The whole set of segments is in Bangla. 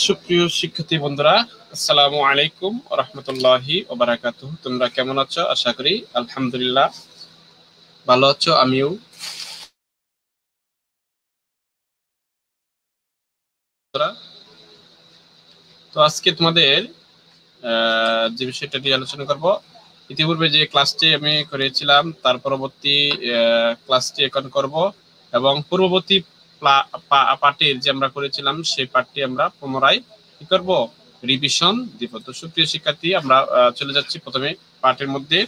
সুপ্রিয় শিক্ষার্থী বন্ধুরা, আসসালামু আলাইকুম ওয়া রাহমাতুল্লাহি ওয়া বারাকাতুহু। তোমরা কেমন আছো? আশা করি আলহামদুলিল্লাহ ভালো আছো। আমিও। তো আজকে তোমাদের যে বিষয়টা নিয়ে আলোচনা করব, ইতিপূর্বে যে ক্লাসটি আমি করেছিলাম তার পরবর্তী ক্লাসটি এখন করব, এবং পূর্ববর্তী পার্টের যে আমরা করেছিলাম সেই পার্টটি আমরা পুনরায় কি করব, রিভিশন দিব। তো সুপ্রিয় শিক্ষার্থী, আমরা চলে যাচ্ছি প্রথমে পার্টের মধ্যে।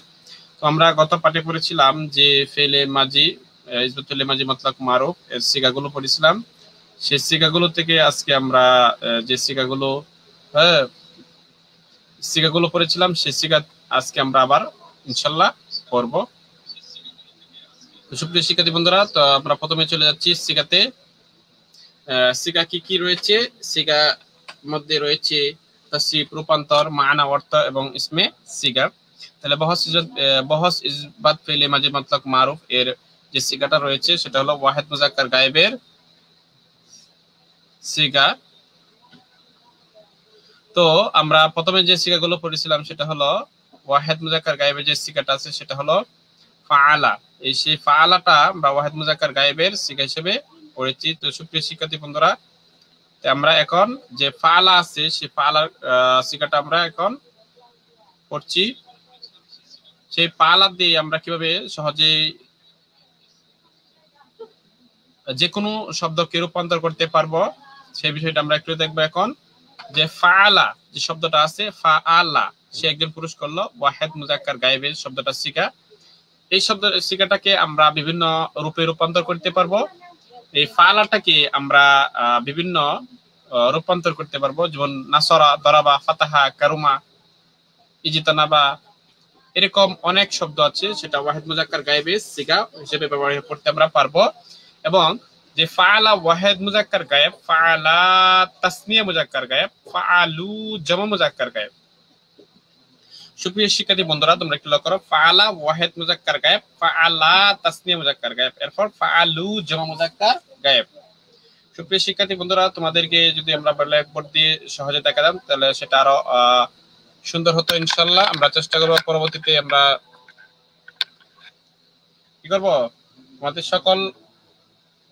তো আমরা গত পার্টে পড়েছিলাম যে ফেলে মাজি, ইসবাতুল মাজি মতলক মারুফ এর সিগাগুলো পড়েছিলাম। সেই সিগাগুলো থেকে আজকে আমরা যে সিগাগুলো পড়েছিলাম সেই সিগা আজকে আমরা আবার ইনশাল্লাহ পড়ব। সুপ্রিয় শিক্ষার্থী বন্ধুরা, তো আমরা প্রথমে চলে যাচ্ছি সিগাতে। সিগা কি কি রয়েছে? সিগা মধ্যে রয়েছে তাসরিফ, রূপান্তর, মানা, অর্থ এবং ইসমে সিগা। তাহলে বহস ইসবাত ফেলে মাজি মতলক মারুফ এর যে সিগাটা রয়েছে সেটা হলো ওয়াহিদ মুজাক্কার গায়েবের সিগা। তো আমরা প্রথমে যে সিগাগুলো পড়েছিলাম সেটা হলো ওয়াহিদ মুজাক্কার গায়েবের যে সিগাটা আছে সেটা হলো ফাআলা। এই সেই ফাআলাটা আমরা ওয়াহিদ মুজাক্কার গায়েবের সিগা হিসেবে পড়েছি। তো সুপ্রিয় শিক্ষার্থী বন্ধুরা, আমরা এখন যে ফাআলা আছে সেই ফাআলার সিগাটা আমরা এখন পড়ছি। সেই ফাআলা দিয়ে আমরা কিভাবে সহজে যে কোনো শব্দকে রূপান্তর করতে পারবো সেই বিষয়টা আমরা একটু দেখবো এখন। যে ফাআলা যে শব্দটা আছে, ফাআলা সে একজন পুরুষ করলো, ওয়াহিদ মুজাক্কার গায়েবের শব্দটা সিগা। এই শব্দ সিগাটাকে আমরা বিভিন্ন রূপে রূপান্তর করতে পারবো। এই ফাআলাটাকে আমরা বিভিন্ন রূপান্তর করতে পারবো, যেমন নাসরা, দরাবা, ফাতাহা, কারুমা, ইজিতানাবা, এরকম অনেক শব্দ আছে, সেটা ওয়াহিদ মুজাক্কার গায়েবের সিগা হিসেবে ব্যবহার করতে আমরা পারবো। এবং যে ফাআলা ওয়াহিদ মুজাক্কার গায়েব, ফাআলা তাসনিয়া মুজাক্কার গায়েব, ফাআলু জামা মুজাক্কার গায়েব। সুপ্রিয় শিক্ষার্থী বন্ধুরা, তোমরা একটু লক্ষ্য করো, ফাআলা ওয়াহিদ মুজাক্কার গায়েব, ফাআলা তাসনিয়া মুজাক্কার গায়েব, এরপর ফাআলু জামা মুজাক্কার গায়েব। সুপ্রিয় শিক্ষার্থী বন্ধুরা, তোমাদেরকে যদি আমরা ব্ল্যাকবোর্ড দিয়ে সহজে দেখাতাম তাহলে সেটা আরো সুন্দর হতো ইনশাআল্লাহ। আমরা চেষ্টা করব পরবর্তীতে আমরা কি করব, আমাদের সকল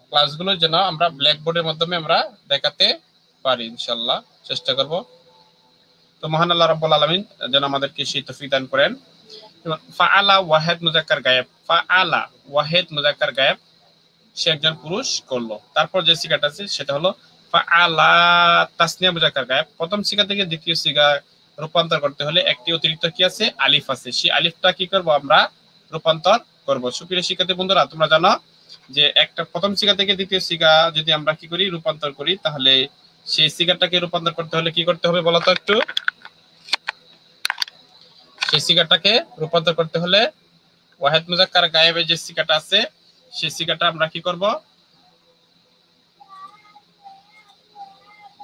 ক্লাসগুলো যেন আমরা ব্ল্যাকবোর্ডের মাধ্যমে আমরা দেখাতে পারি ইনশাআল্লাহ, চেষ্টা করব। তো মহান আল্লাহ রাব্বুল আলামিন যেন আমাদেরকে সেই তৌফিক দান করেন। ফাআলা ওয়াহিদ মুজাক্কার গায়েব, ফাআলা ওয়াহিদ মুজাক্কার গায়েব সে একজন পুরুষ করলো। তারপর যে সিগাটা আছে সেটা হলো ফাআলা তাসনিয়া মুজাক্কার গায়েব। প্রথম সিগা থেকে দ্বিতীয় সিগা রূপান্তর করতে হলে একটি অতিরিক্ত কি আছে, আলিফ আছে। সেই আলিফটা কি করব, আমরা রূপান্তর করব। সুপ্রিয় শিক্ষার্থী বন্ধুরা, তোমরা জানো যে একটা প্রথম সিগা থেকে দ্বিতীয় সিগা যদি আমরা কি করি, রূপান্তর করি, তাহলে সেই সিগাটাকে রূপান্তর করতে হলে কি করতে হবে বলতো একটু? সেই সিগাটাকে রূপান্তর করতে হলে ওয়াহিদ মুজাক্কার গায়েবের যে সিগাটা আছে সেই সিগাটা আমরা কি করব,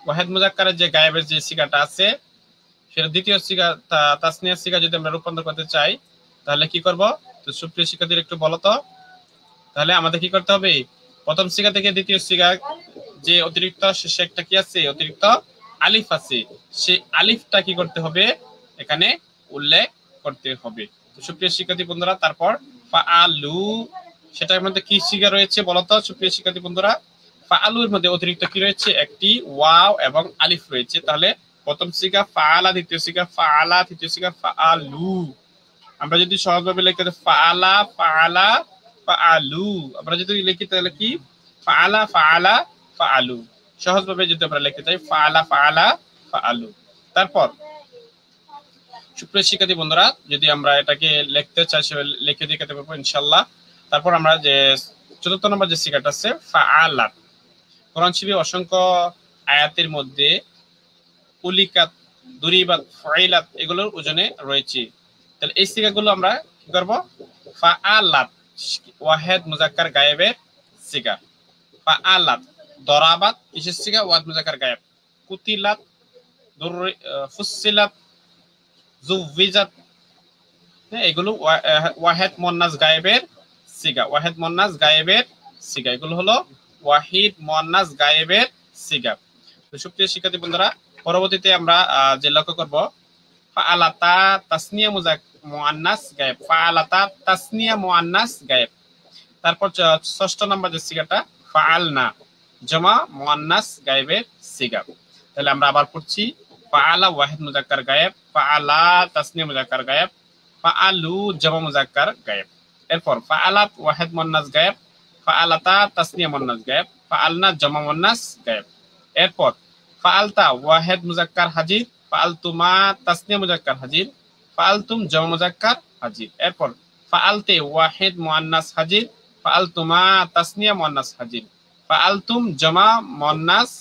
ওয়াহিদ মুজাক্কারের যে গায়েবের যে সিগাটা আছে সেটা দ্বিতীয় সিগা তাসনিয়া সিগা যদি আমরা রূপান্তর করতে চাই তাহলে কি করব? তো সুপ্রিয় শিক্ষার্থীরা একটু বলো তো, তাহলে আমাদের কি করতে হবে? প্রথম সিগা থেকে দ্বিতীয় সিগা যে অতিরিক্ত শেষে একটা কি আছে, অতিরিক্ত আলিফ আছে, সেই আলিফটা কি করতে হবে, এখানে উল্লেখ করতে হবে। তো সুপ্রিয় শিক্ষার্থী বন্ধুরা, তারপর ফাআলু, সেটার মধ্যে কি সিগা রয়েছে বলতো সুপ্রিয় শিক্ষার্থী বন্ধুরা? ফাআলুর মধ্যে অতিরিক্ত কি রয়েছে, একটি ওয়াও এবং আলিফ রয়েছে। তাহলে প্রথম সিগা ফাআলা, দ্বিতীয় সিগা ফাআলা, তৃতীয় সিগা ফাআলু। আমরা যদি সহজভাবে লিখতে ফাআলা ফাআলা ফাআলু, আমরা যদি লিখি তাহলে কি ফাআলা ফাআলা ফাআলু। সহজভাবে যদি আমরা লিখতে চাই ফাআলা ফাআলা ফাআলু। তারপর সুপ্রিয় শিক্ষার্থী বন্ধুরা, যদি আমরা এটাকে লিখতে চাই লিখে দেখাতে পারবো ইনশাআল্লাহ। তারপর আমরা যে চতুর্থ নম্বর যে সিগাটা আছে ফাআলাত, কোরআন শরীফে অসংখ্য আয়াতের মধ্যে উলিকাত, দুরিবাত, ফাইলাত এগুলোর ওজনে রয়েছে। তাহলে এই সিগাগুলো আমরা কি করব, ফাআলাত ওয়াহিদ মুজাক্কার গায়েবের সিগা। ফাআলাত, দরাবাত কিসের সিগা, ওয়াহিদ মুজাক্কার গায়েব। কুতিলাত, ফুসিলাত, জুবিজাত, এগুলো ওয়াহিদ মুন্নাস গায়েবের সিগা। ওয়াহিদ মুন্নাস গায়েবের সিগা, এগুলো হলো ওয়াহিদ মুন্নাস গায়েবের সিগা। সুপ্রিয় শিক্ষার্থী বন্ধুরা, পরবর্তীতে আমরা যে লক্ষ্য করব ফাআলাতা তাসনিয়া মুআন্নাস গায়েব, ফাআলাতা তাসনিয়া মুআন্নাস গায়েব। তারপর ৬ষ্ঠ নম্বর যে সিগাটা ফাআলনা জমা মুআন্নাস গায়েবের সিগা। তাহলে আমরা আবার পড়ছি ফাআলা ওয়াহিদ মুজাক্কার গায়েব, ফাআলা তাসনিয়া মুজাক্কার গায়েব, ফাআলু জমা মুজাক্কার গায়েব। এরপর ফাআলাত ওয়াহিদ মুআন্নাস গায়েব, ফাআলাতা তাসনিয়া মুআন্নাস গায়েব, ফাআলনা জমা মুআন্নাস গায়েব। এরপর ফাআলতা ওয়াহিদ মুজাক্কার হাজির, ফাআলতুমা তাসনিয়া মুজাক্কার হাজির, ফাআলতুম জমা মুজাক্কার হাজির। এরপর ফাআলতে ওয়াহিদ মুআন্নাস হাজির, ফাআলতুমা তাসনিয়া মুআন্নাস হাজির, ফাআলতুম জমা মুআন্নাস,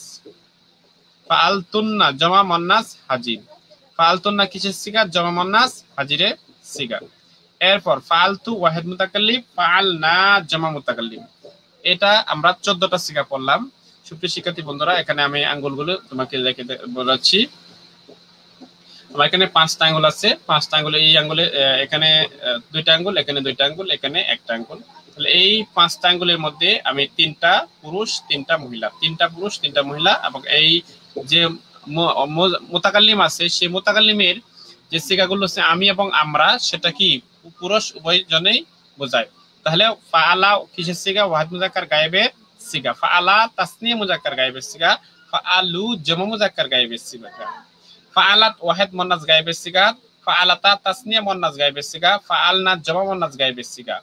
ফাআলতুন্না জমা মুআন্নাস হাজির, ফাআলতুন্না কিসের সিগা? জমা মুআন্নাস হাজিরের সিগা। এরপর ফাআলতু ওয়াহিদ মুতাকাল্লিম, ফাআলনা জমা মুতাকাল্লিম। এটা আমরা 14টা সিগা পড়লাম। সুপ্রিয় শিক্ষার্থী বন্ধুরা, এখানে আমি আঙ্গুলগুলো তোমাকে দেখে বলাচ্ছি। আমার এখানে 5টা আঙ্গুল আছে, 5টা আঙ্গুল, এই আঙ্গুলে এখানে 2টা আঙ্গুল, এখানে 2টা আঙ্গুল, এখানে 1টা আঙ্গুল। তাহলে এই 5টা আঙ্গুলের মধ্যে আমি 3টা পুরুষ 3টা মহিলা, 3টা পুরুষ 3টা মহিলা, এবং এই যে মুতাকাল্লিম আছে সেই মুতাকাল্লিমের যে সিগাগুলো আছে আমি এবং আমরা, সেটা কি পুরুষ উভয় জনেই বোঝায়। তাহলে ফাআলা কিসের সিগা? ওয়াহিদ মুজাক্কার গায়েবের সিগা। ফাআলা তাসনিয়া মুজাক্কার গায়েবের সিগা, ফাআলু জমা মুজাক্কার গায়েবের সিগা। ফাআলাত ওয়াহিদ মুআন্নাস গায়েবের সিগা, ফাআলাতা তাসনিয়া মুআন্নাস গায়েবের সিগা, ফাআলনা জমা মুআন্নাস গায়েবের সিগা।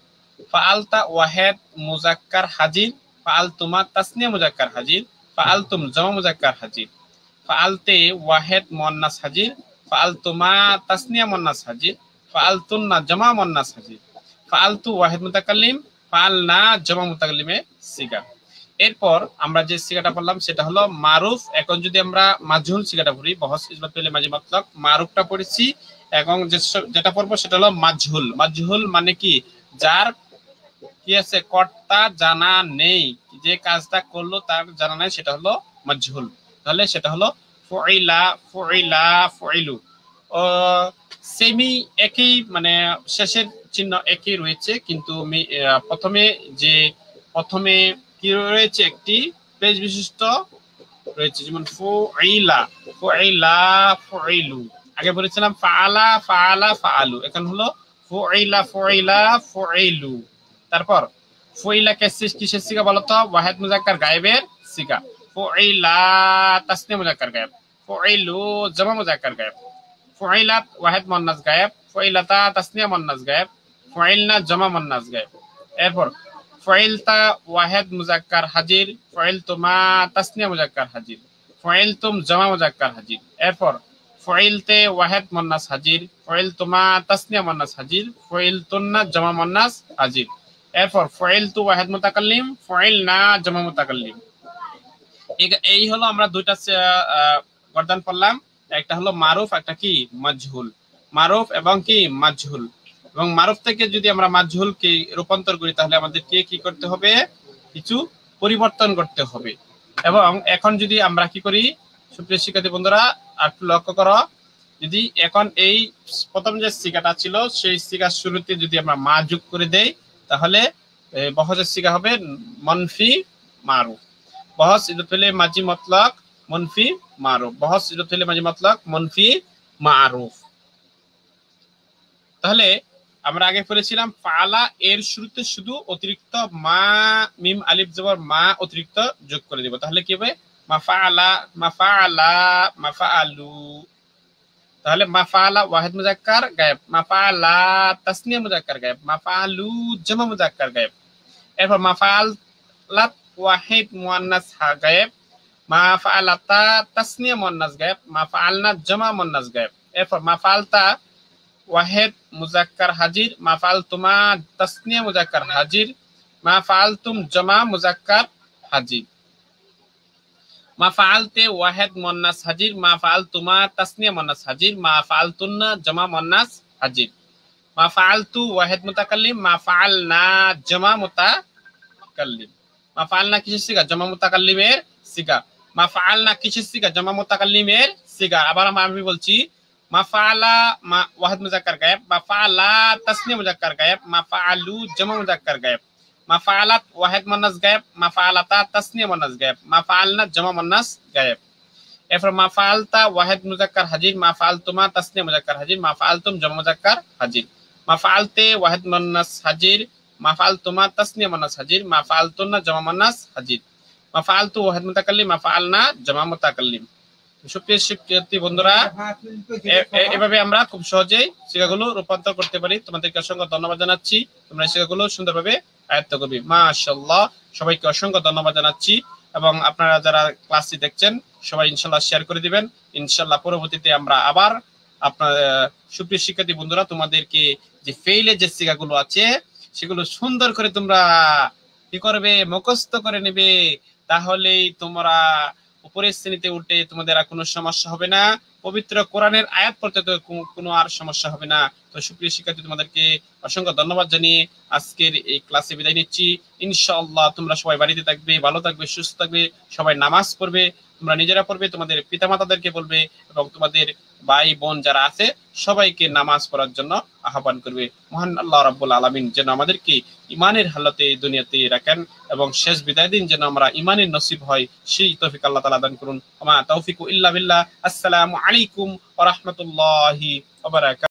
ফাআলতা ওয়াহিদ মুজাক্কার হাজির, ফাআলতুমা তাসনিয়া মুজাক্কার হাজির, ফাআলতুম জমা মুজাক্কার হাজির। ফাআলতে ওয়াহিদ মুআন্নাস হাজির, ফাআলতুমা তাসনিয়া মুআন্নাস হাজির, ফাআলতুন্না জমা মুআন্নাস হাজির। ফাআলতু ওয়াহিদ মুতাকাল্লিম, ফাআলনা জমা মুতাকাল্লিমের সিগা। এরপর আমরা যে সিগাটা পড়লাম সেটা হলো মারুফ। এখন যদি আমরা মাজহুল সিগাটা পড়ি, বহস ইসবাত ফেলে মাজি মতলক, মারুফটা পড়েছি, এবং যেটা পড়বো সেটা হলো মাজহুল। মাজহুল মানে কি? যার কি আছে? কর্তা জানা নেই, যে কাজটা করলো তার জানা নেই, সেটা হলো মাজহুল। তাহলে সেটা হলো ফুইলা, ফুইলা, ফুইলু। সেমি একই, মানে শেষের চিহ্ন একই রয়েছে, কিন্তু প্রথমে কি রয়েছে? একটি পেজ বিশিষ্ট রয়েছে, যেমন ফুইলা, ফুইলা, ফুইলু। আগে বলেছিলাম ফাআলা, ফাআলা, ফাআলু, এখন হলো ফুইলা, ফুইলা, ফুইলু। তারপর ফুইলা কিসের সিগা বলতো? ওয়াহিদ মুজাক্কার গায়েবের সিগা। ফুইলা তাসনিয়া মুজাক্কার গায়েব, ফুইলু জমা মুজাক্কার গায়েব। ফুইলাত ওয়াহিদ মুআন্নাস গায়েব, ফুইলাতা তাসনিয়া মুআন্নাস গায়েব, ফুইলনা জমা মুআন্নাস গায়েব। এরপর ফুইলতা ওয়াহিদ মুজাক্কার হাজির, ফুইলতুমা তাসনিয়া মুজাক্কার হাজির, ফুইলতুম জমা মুজাক্কার হাজির। এরপর ফুইলতে ওয়াহিদ মুআন্নাস হাজির, ফুইলতুমা তাসনিয়া মুআন্নাস হাজির, ফুইলতুন্না জমা মুআন্নাস হাজির। এরপর ফুইলতু ওয়াহিদ মুতাকাল্লিম, ফুইলনা জমা মুতাকাল্লিম। এই হলো আমরা 2টা গর্দান পড়লাম। একটা হলো মারুফ, একটা কি? মাজহুল। মারুফ এবং কি? মাজহুল। এবং মারুফ থেকে যদি আমরা মাজহুলকে রূপান্তর করি, তাহলে আমাদেরকে কি করতে হবে? কিছু পরিবর্তন করতে হবে। এবং এখন যদি আমরা কি করি, সুপ্রিয় শিক্ষার্থী বন্ধুরা একটু লক্ষ্য করো, যদি এখন এই প্রথম যে সিগাটা ছিল সেই সিগার শুরুতে যদি আমরা মা যোগ করে দেই, তাহলে বহজের সিগা হবে মনফি মারুফ। বহস ইদত ফেলে মাজি মতলক মনফি মারুফ, বহস ইদত ফেলে মাজি মতলক মনফি মারুফ। তাহলে আমরা আগে পড়েছিলাম ফাআলা এর শুরুতে শুধু অতিরিক্ত মা, মিম, আলিফ, জবর মা অতিরিক্ত যোগ করে দেব, তাহলে কি হবে? মাফাআলা, মাফাআলা, মাফাআলু। তাহলে মাফাআলা ওয়াহিদ মুজাক্কার গায়েব, মাফাআলা তাসনিয়া মুজাক্কার গায়েব, মাফাআলু জামা মুজাক্কার গায়েব। এরপর মাফাআলাত ওয়াহিদ মুআন্নাস গায়েব, মাফাআলাতা তাসনিয়া মুআন্নাস গায়েব, মাফাআলনা জামা মুআন্নাস গায়েব। এরপর মাফাআলতা ওয়াহিদ মুজাক্কার হাজির, মাফাআলতুমা তাসনিয়া মুজাক্কার হাজির, মাফাআলতুম জামা মুজাক্কার হাজির। মাফাআলতে ওয়াহিদ মুআন্নাস হাজির, মাফাআলতুমা তাসনিয়া মুআন্নাস হাজির, মাফাআলতুন্না জামা মুআন্নাস হাজির। মাফাআলতু ওয়াহিদ মুতাকাল্লিম, মাফাআলনা জামা মুতাকাল্লিম। মাফাআলনা কিসের সিগা? জামা মুতাকাল্লিমের সিগা। মাফাআলনা কিসের সিগা? জামা মুতাকাল্লিমের সিগা। আবার আমি বলছি, মাফাআলা ওয়াহিদ মুজাক্কার গায়েব, মাফাআলা তাসনিয়া মুজাক্কার গায়েব, মাফাআলু জামা মুজাক্কার গায়েব, মাফাআলাত ওয়াহিদ মুআন্নাস গায়েব, মাফাআলাতা তাসনিয়া মুআন্নাস গায়েব, মাফাআলনা জামা মুআন্নাস গায়েব। এরপর মাফআলতা ওয়াহিদ মুজাক্কার হাজির, মাফআলতুমা তাসনিয়া মুজাক্কার হাজির, মাফআলতুম জামা মুজাক্কার হাজির, মাফআলতে ওয়াহিদ মুন্নাস হাজির, মাফআলতুমা তাসনিয়া মুন্নাস হাজির, মাফআলতুন্না জামা মুন্নাস হাজির, মাফআলতু ওয়াহিদ মুতাকাল্লিম, মাফআলনা জামা মুতাকাল্লিম। সুপ্রিয় শিক্ষার্থী বন্ধুরা, এভাবে আমরা খুব সহজেই শিক্ষাগুলো রূপান্তর করতে পারি। তোমাদেরকে অসংখ্য ধন্যবাদ জানাচ্ছি, তোমরা শিক্ষাগুলো সুন্দরভাবে আয়ত্ত করবে। মাশাআল্লাহ, সবাইকে অসংখ্য ধন্যবাদ জানাচ্ছি। এবং আপনারা যারা ক্লাসটি দেখছেন সবাই ইনশাআল্লাহ শেয়ার করে দিবেন। ইনশাআল্লাহ পরবর্তীতে আমরা আবার আপনার সুপ্রিয় শিক্ষার্থী বন্ধুরা তোমাদেরকে যে ফেইলে যে শিক্ষাগুলো আছে সেগুলো সুন্দর করে তোমরা কি করবে, মুখস্থ করে নেবে। তাহলেই তোমরা উপরের শ্রেণীতে উঠে তোমাদের আর কোনো সমস্যা হবে না, পবিত্র কোরআনের আয়াত পড়তে তো কোনো আর সমস্যা হবে না। তো সুপ্রিয় শিক্ষার্থী, তোমাদেরকে অসংখ্য ধন্যবাদ জানিয়ে আজকের এই ক্লাসে বিদায় নিচ্ছি। ইনশাআল্লাহ তোমরা সবাই বাড়িতে থাকবে, ভালো থাকবে, সুস্থ থাকবে, সবাই নামাজ পড়বে, তোমরা নিজেরা পড়বে, তোমাদের পিতামাতাদেরকে বলবে এবং তোমাদের ভাই বোন যারা আছে সবাইকে নামাজ পড়ার জন্য আহ্বান করবে। মহান আল্লাহ রাব্বুল আলামিন যেন আমাদেরকে ইমানের হালতে দুনিয়াতে রাখেন এবং শেষ বিদায় দিন যেন আমরা ইমানের নসিব হয়, সেই তৌফিক আল্লাহ তাআলা দান করুন। ওয়া মা তাওফিকু ইল্লা বিল্লাহ। আসসালামু আলাইকুম ওয়া রাহমাতুল্লাহি ওয়া বারাকাতুহু।